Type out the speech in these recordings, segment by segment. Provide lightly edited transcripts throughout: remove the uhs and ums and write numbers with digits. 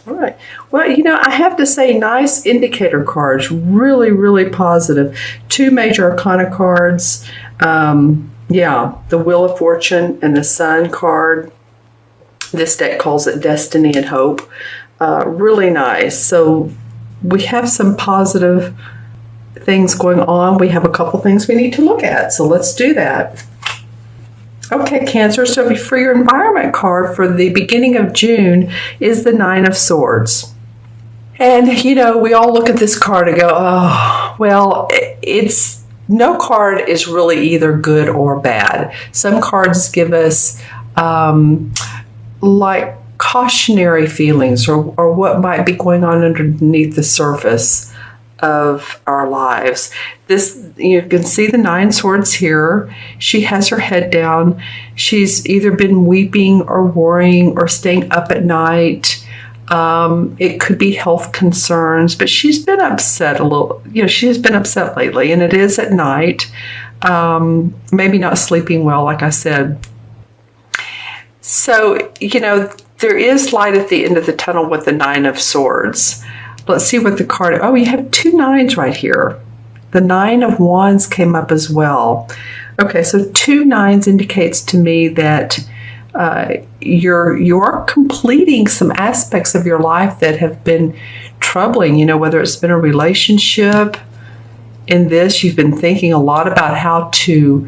All right. Well, I have to say, nice indicator cards. Really, really positive. 2 major arcana cards. Yeah, the Wheel of Fortune and the Sun card. This deck calls it Destiny and Hope. Really nice. So we have some positive things going on. We have a couple things we need to look at. So let's do that. Okay, Cancer. So for your environment card for the beginning of June is the 9 of Swords. And, we all look at this card and go, oh, well, no card is really either good or bad. Some cards give us like cautionary feelings or what might be going on underneath the surface of our lives. This, you can see the 9 swords here. She has her head down. She's either been weeping or worrying or staying up at night. It could be health concerns, but she's been upset a little. She has been upset lately, and it is at night. Maybe not sleeping well, like I said. So, there is light at the end of the tunnel with the 9 of Swords. Let's see what the card... Oh, you have 2 9s right here. The 9 of Wands came up as well. Okay, so 2 9s indicates to me that you're completing some aspects of your life that have been troubling, whether it's been a relationship. In this, you've been thinking a lot about how to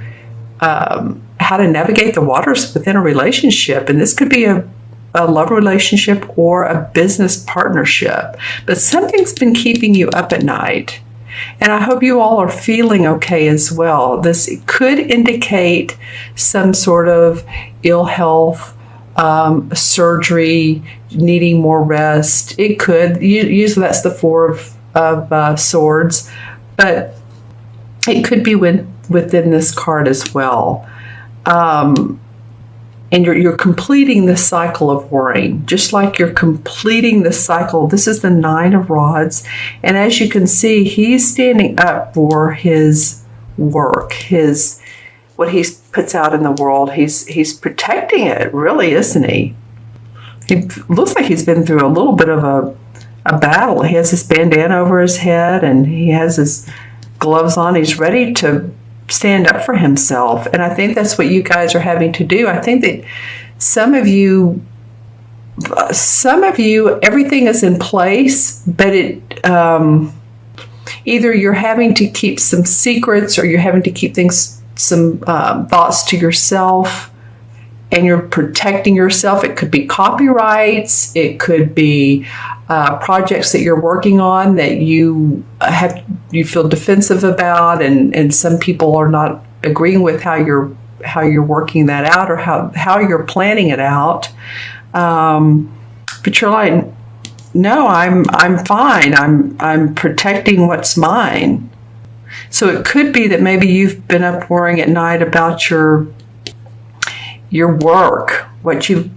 navigate the waters within a relationship. And this could be a love relationship or a business partnership. But something's been keeping you up at night. And I hope you all are feeling okay as well. This could indicate some sort of ill health, surgery, needing more rest. It could. Usually that's the 4 of Swords. But it could be within this card as well. And you're completing the cycle of worrying, just like you're completing the cycle. This is the 9 of Rods. And as you can see, he's standing up for his work, what he puts out in the world. He's protecting it, really, isn't he? He looks like he's been through a little bit of a battle. He has his bandana over his head and he has his gloves on. He's ready to stand up for himself. And I think that's what you guys are having to do. I think that some of you, everything is in place, but either you're having to keep some secrets or you're having to keep some thoughts to yourself, and you're protecting yourself. It could be copyrights. It could be projects that you're working on that you feel defensive about, and some people are not agreeing with how you're working that out or how you're planning it out. But you're like, no, I'm fine. I'm protecting what's mine. So it could be that maybe you've been up worrying at night about your work, what you've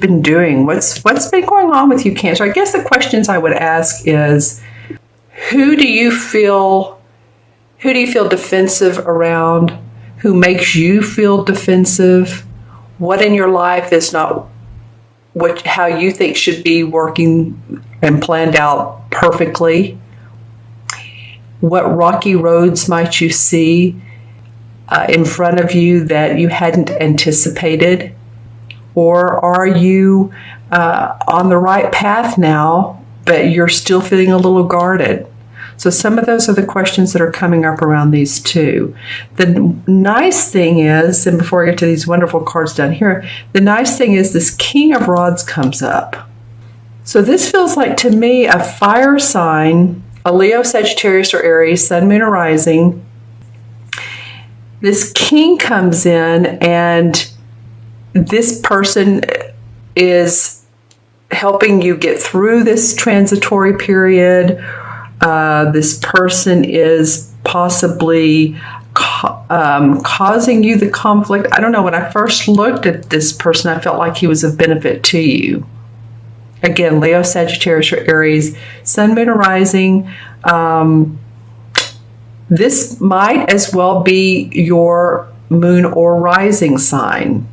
been doing, what's been going on with you, Cancer. I guess the questions I would ask is, who do you feel defensive around? Who makes you feel defensive? What in your life is not how you think should be working and planned out perfectly? What rocky roads might you see in front of you that you hadn't anticipated? Or are you on the right path now, but you're still feeling a little guarded? So some of those are the questions that are coming up around these two. The nice thing is, and before I get to these wonderful cards down here, the nice thing is this King of Rods comes up. So this feels like, to me, a fire sign, a Leo, Sagittarius, or Aries, Sun, Moon, or Rising. This King comes in, and this person is helping you get through this transitory period. This person is possibly causing you the conflict. I don't know. When I first looked at this person, I felt like he was of benefit to you. Again, Leo, Sagittarius, or Aries, Sun, Moon, or Rising. This might as well be your moon or rising sign.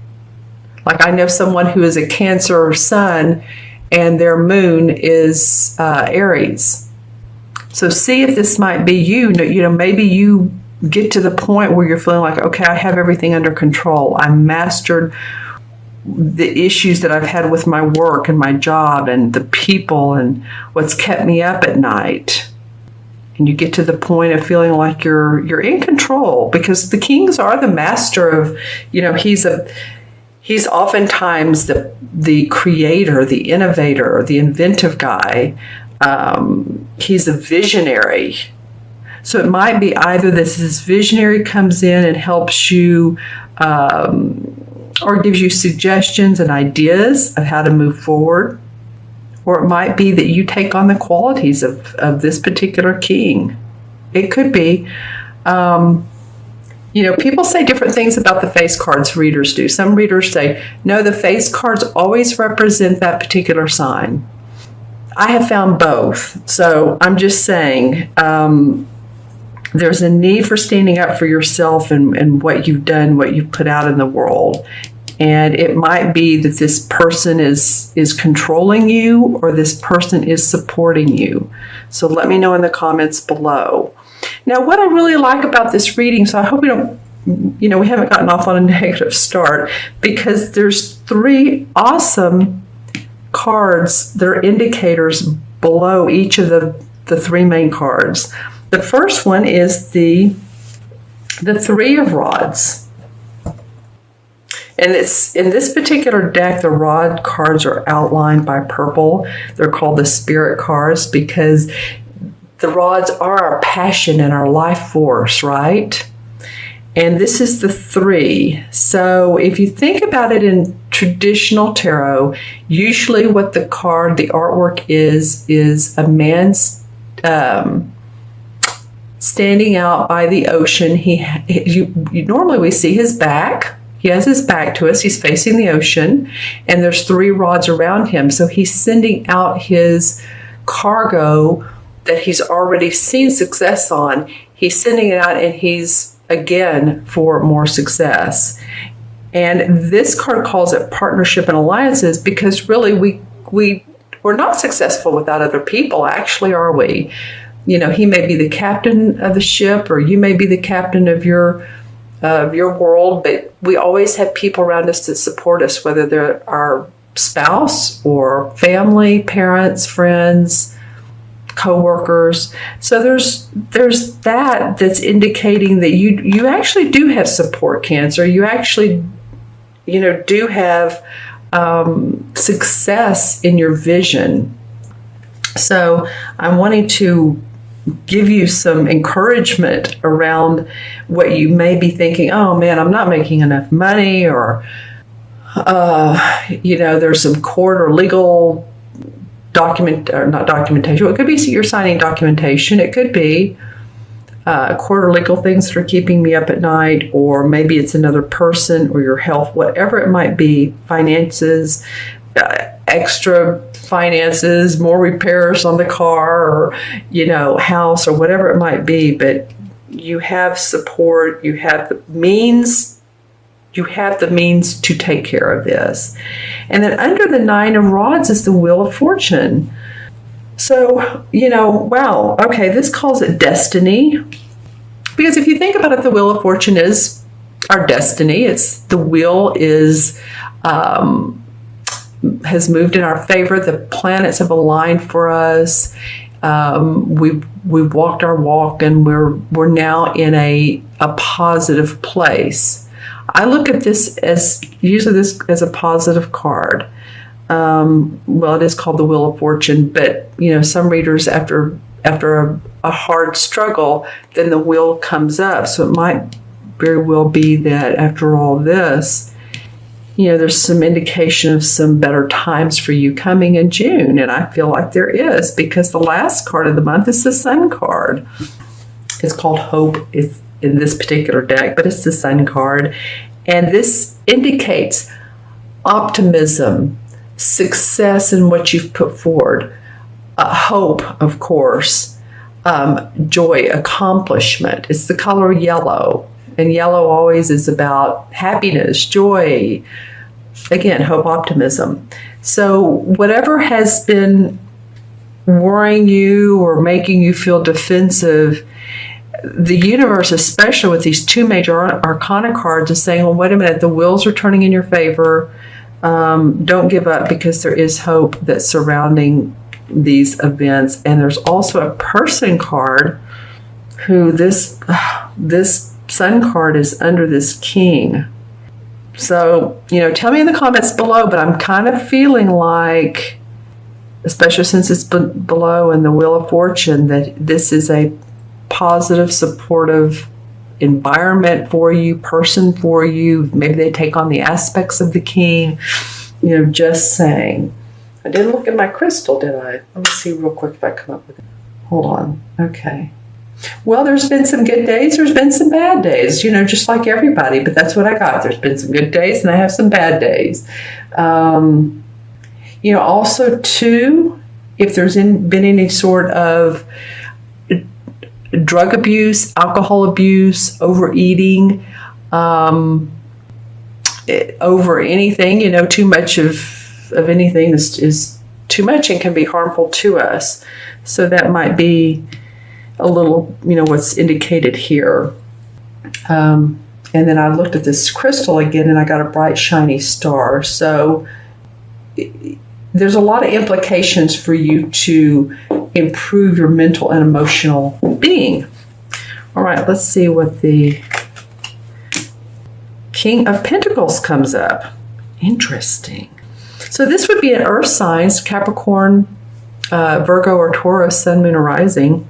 Like, I know someone who is a Cancer Sun and their moon is Aries. So see if this might be you. You know, maybe you get to the point where you're feeling like, okay, I have everything under control. I mastered the issues that I've had with my work and my job and the people and what's kept me up at night. And you get to the point of feeling like you're in control, because the kings are the master of, you know, he's oftentimes the creator, the innovator, the inventive guy. He's a visionary. So it might be either this visionary comes in and helps you or gives you suggestions and ideas of how to move forward, or it might be that you take on the qualities of this particular king. It could be. You know, people say different things about the face cards, readers do. Some readers say, no, the face cards always represent that particular sign. I have found both. So I'm just saying, there's a need for standing up for yourself and what you've done, what you've put out in the world. And it might be that this person is controlling you, or this person is supporting you. So let me know in the comments below. Now, what I really like about this reading, so I hope we don't, you know, we haven't gotten off on a negative start, because there's 3 awesome cards that are indicators below each of the 3 main cards. The first one is the 3 of Rods. And it's in this particular deck, the rod cards are outlined by purple. They're called the spirit cards because the rods are our passion and our life force, right? And this is the 3. So if you think about it in traditional tarot, usually what the artwork is a man's standing out by the ocean. Normally we see his back. He has his back to us. He's facing the ocean, and there's 3 rods around him. So he's sending out his cargo that he's already seen success on. He's sending it out, and he's, again, for more success. And this card calls it partnership and alliances, because really we're not successful without other people, actually, are we? You know, he may be the captain of the ship, or you may be the captain of your world, but we always have people around us that support us, whether they're our spouse or family, parents, friends, co-workers. So there's that's indicating that you actually do have support, Cancer. You actually, you know, do have success in your vision. So I'm wanting to give you some encouragement around what you may be thinking. Oh man, I'm not making enough money, or you know, there's some court or legal not documentation. It could be you're signing documentation. It could be court or legal things that are keeping me up at night, or maybe it's another person or your health, whatever it might be, finances, extra finances, more repairs on the car, or, you know, house, or whatever it might be. But you have support, you have the means to take care of this. And then under the 9 of Rods is the Wheel of Fortune. So, you know, wow, okay, this calls it destiny. Because if you think about it, the Wheel of Fortune is our destiny. It's the wheel is has moved in our favor. The planets have aligned for us. We've walked our walk, and we're now in a positive place. I look at this as a positive card. Well, it is called the Wheel of Fortune, but you know, some readers after a hard struggle, then the wheel comes up. So it might very well be that after all this, you know, there's some indication of some better times for you coming in June. And I feel like there is, because the last card of the month is the Sun card. It's called Hope. It's in this particular deck, but it's the Sun card. And this indicates optimism, success in what you've put forward, hope, of course, joy, accomplishment. It's the color yellow. And yellow always is about happiness, joy, again, hope, optimism. So whatever has been worrying you or making you feel defensive, the universe, especially with these two major arcana cards, is saying, well, wait a minute, the wheels are turning in your favor. Don't give up, because there is hope that's surrounding these events. And there's also a person card who this sun card is under this king. So, tell me in the comments below, but I'm kind of feeling like, especially since it's below in the Wheel of Fortune, that this is a positive, supportive environment for you, person for you. Maybe they take on the aspects of the king. Just saying. I didn't look at my crystal, did I? Let me see real quick if I come up with it. Hold on. Okay. Well, there's been some good days. There's been some bad days, just like everybody. But that's what I got. There's been some good days and I have some bad days. Also, too, if there's been any sort of drug abuse, alcohol abuse, overeating, over anything, too much of anything is too much and can be harmful to us. So that might be a little, what's indicated here. And then I looked at this crystal again and I got a bright, shiny star. So there's a lot of implications for you to improve your mental and emotional being. All right, let's see what the King of Pentacles comes up. Interesting. So this would be an earth signs, Capricorn, Virgo, or Taurus, sun, moon, or rising.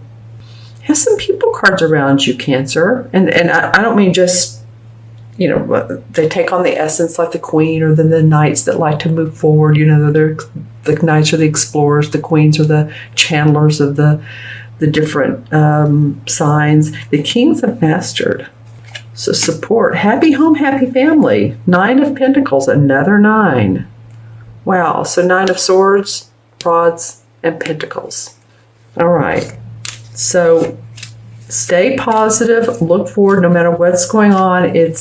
Has some people cards around you, Cancer. And I don't mean just, they take on the essence like the Queen, or the knights that like to move forward. They're the knights are the explorers, the queens are the channelers of the different signs. The kings have mastered. So support, happy home, happy family. 9 of Pentacles, another 9. Wow, so 9 of Swords, Rods, and Pentacles. All right. So stay positive, look forward no matter what's going on. It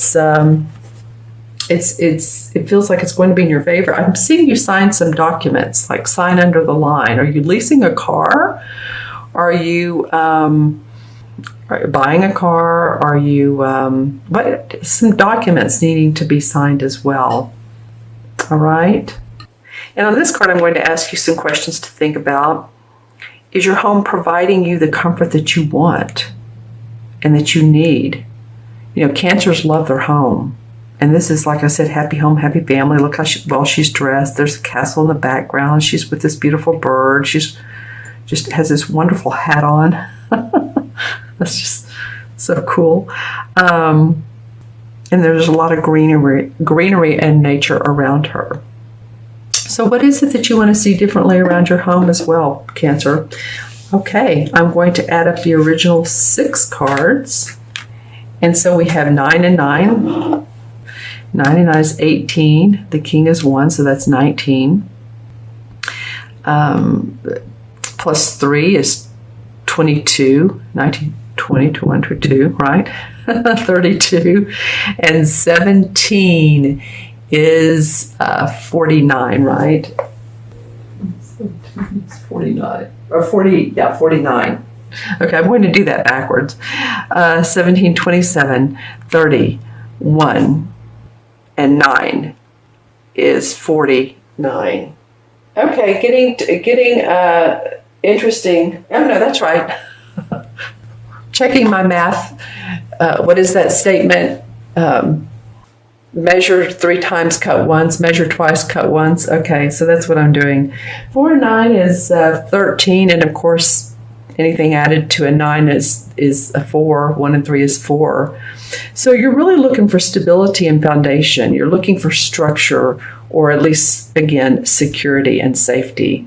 feels like it's going to be in your favor. I'm seeing you sign some documents, like sign under the line. Are you leasing a car? Are you buying a car? Are you some documents needing to be signed as well? All right. And on this card, I'm going to ask you some questions to think about. Is your home providing you the comfort that you want and that you need? Cancers love their home. And this is, like I said, happy home, happy family. Look how well she's dressed. There's a castle in the background. She's with this beautiful bird. She's just has this wonderful hat on. That's just so cool. And there's a lot of greenery and nature around her. So what is it that you want to see differently around your home as well, Cancer? Okay, I'm going to add up the original 6 cards. And so we have 9 and 9. 9 and 9 is 18. The king is 1, so that's 19. Plus 3 is 22. 19, 20 to 1 to 2, right? 32. And 17 is 49, right? 49. Or 40, yeah, 49. Okay, I'm going to do that backwards. 17, 27, 30, 1, and 9 is 49. Okay, getting interesting. Oh, no, that's right. Checking my math. What is that statement? Measure 3 times, cut once. Measure twice, cut once. Okay, so that's what I'm doing. 4 and 9 is 13, and of course, anything added to a 9 is a 4. 1 and 3 is 4. So you're really looking for stability and foundation. You're looking for structure, or at least, again, security and safety.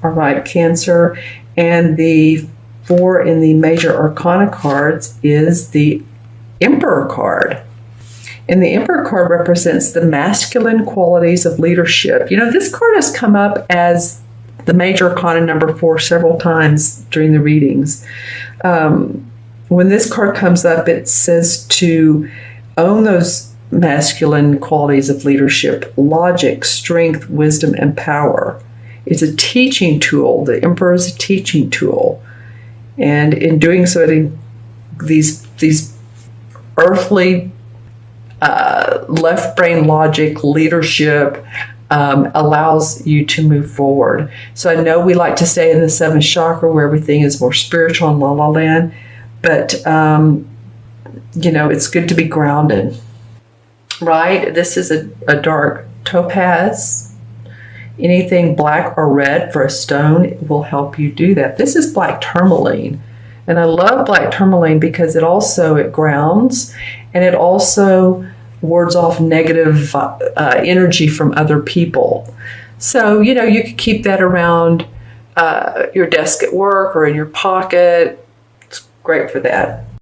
All right, Cancer. And the 4 in the major arcana cards is the Emperor card. And the Emperor card represents the masculine qualities of leadership. This card has come up as the major arcana number 4 several times during the readings. When this card comes up, it says to own those masculine qualities of leadership: logic, strength, wisdom, and power. It's a teaching tool. The Emperor is a teaching tool. And in doing so, these earthly left brain logic leadership allows you to move forward. So I know we like to stay in the seventh chakra where everything is more spiritual and la la land, but it's good to be grounded, right? This is a dark topaz. Anything black or red for a stone will help you do that. This is black tourmaline. And I love black tourmaline because it grounds, and it also wards off negative energy from other people. So, you could keep that around your desk at work or in your pocket. It's great for that.